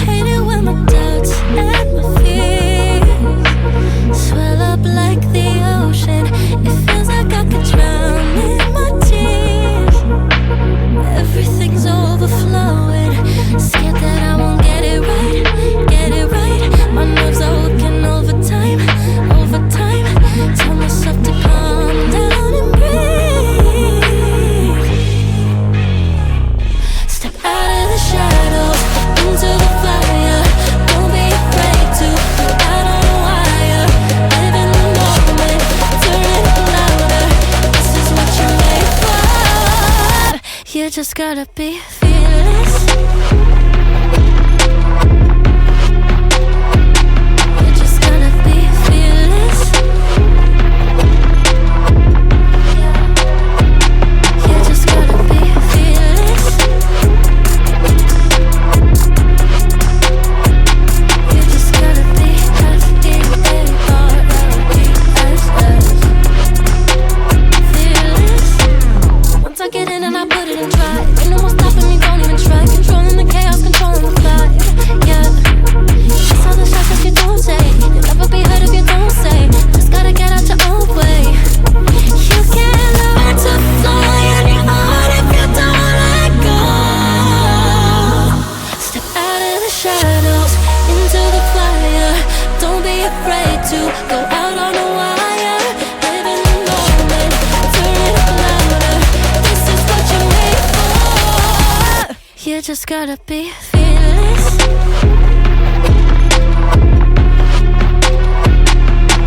Hate it when my doubts and my fears swell up like the ocean. It feels like I could drown in my tears. Everything's overflowing. Scared that I won't get it right, get it right. My nerves are working overtime, overtime. Tell myself to calm down and breathe. Step out of the shadows, into the fire. Don't be afraid to go out on a wire. Live in the moment, turn it up louder. This is what you're made for. You just gotta be fearless. You just gotta be fearless. You just gotta be fearless. You just gotta be F-E-A-R-L-E-S-S. Fearless. Once I get in and I put it in drive, ain't no more stopping me, don't even try. Controlling the chaos, controlling the vibe. Yeah. That's all the shots that you don't take. You'll never be heard if you don't say. Just gotta get out your own way. You can't learn to fly on your own if you don't let go. Step out of the shadows, into the fire. Don't be afraid to go out on a wire. Live in the moment, turn it up louder. This is what you're made for. You just gotta be fearless.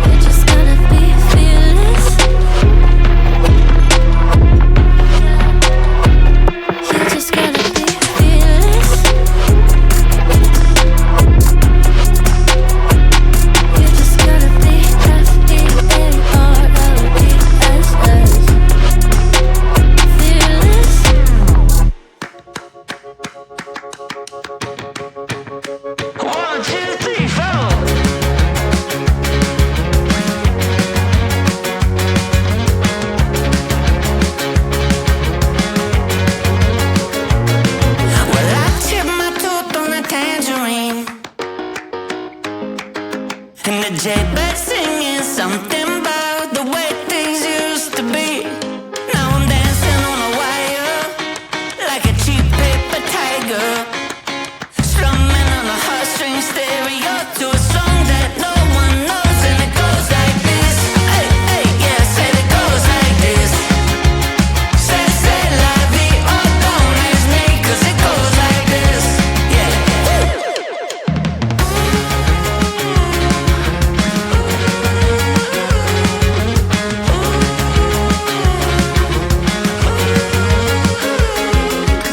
You just gotta be fearless. You just gotta be fearless. You just gotta be F-E-A-R-L-E-S-S. Fearless. One, two, three, four. Well, I chipped my tooth on a tangerine, and the jaybird singing something about the way things used to be. Now I'm dancing on a wire like a cheap paper tiger, strumming on a heartstring stereo to a song that no one knows, and it goes like this. Hey, hey, yeah, said it goes like this. Say la vie, oh, don't ask me, 'cause it goes like this. Yeah.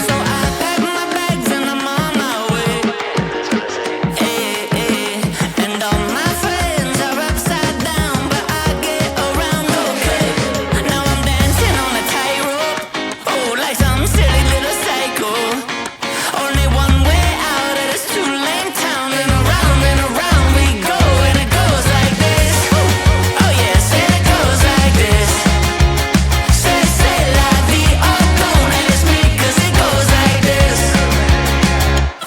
So I pack my bags and I'm on my way. And all my friends are upside down, but I get around okay. Now I'm dancing on a tightrope, oh, like some silly little psycho. Only one way out of this two-lane town, and around we go, and it goes like this. Oh yeah, said it goes like this. Say la vie, oh, don't ask me, 'cause it goes like this.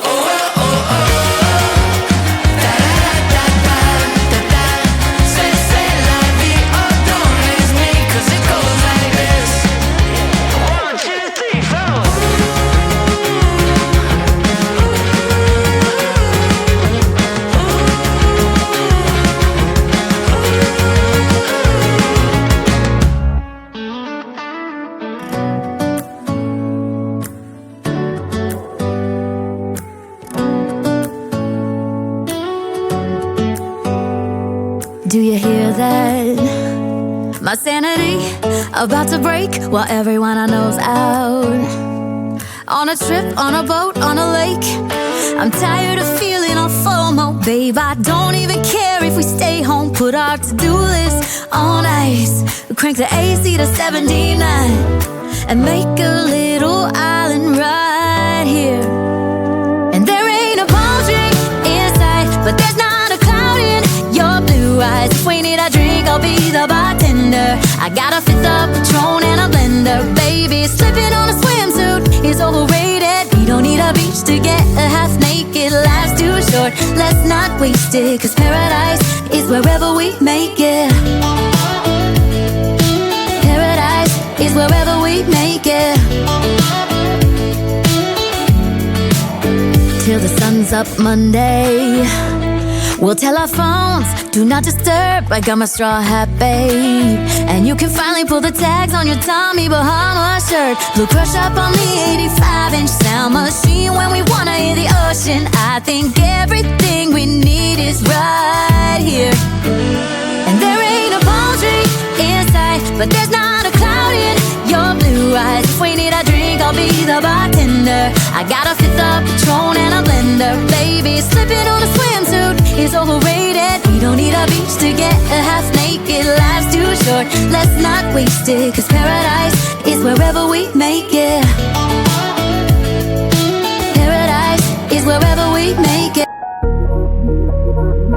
Oh, oh, oh, oh. Da da da da da da. Say la vie, oh, don't ask me, 'cause it goes like this. One, two, three, four. Do you hear that? My sanity about to break while everyone I know's out. On a trip, on a boat, on a lake. I'm tired of feeling all FOMO, babe. I don't even care if we stay home. Put our to-do list on ice. Crank the AC to 79 and make a little island right here. And there ain't a palm tree in sight, but there's not a cloud in your blue eyes. If we need a drink, I'll be the bartender. I got a fifth of Patron and a blender, baby. Slip to get half naked. Life's too short, let's not waste it, 'cause paradise is wherever we make it. Paradise is wherever we make it. Till the sun's up Monday, we'll tell our phones, do not disturb. I got my straw hat, babe, and you can finally pull the tags on your Tommy Bahama shirt. We'll crush up on the 85-inch sound machine when we wanna hear the ocean. I think everything we need is right here. And there ain't a palm tree in sight, but there's not a cloud in your blue eyes. If we need a drink, I'll be the bartender. I got a fifth of Patron and a blender. Baby, slipping on a swimsuit is overrated. We don't need a beach to get half naked. Life's too short, let's not waste it, 'cause paradise is wherever we make it. Paradise is wherever we make it.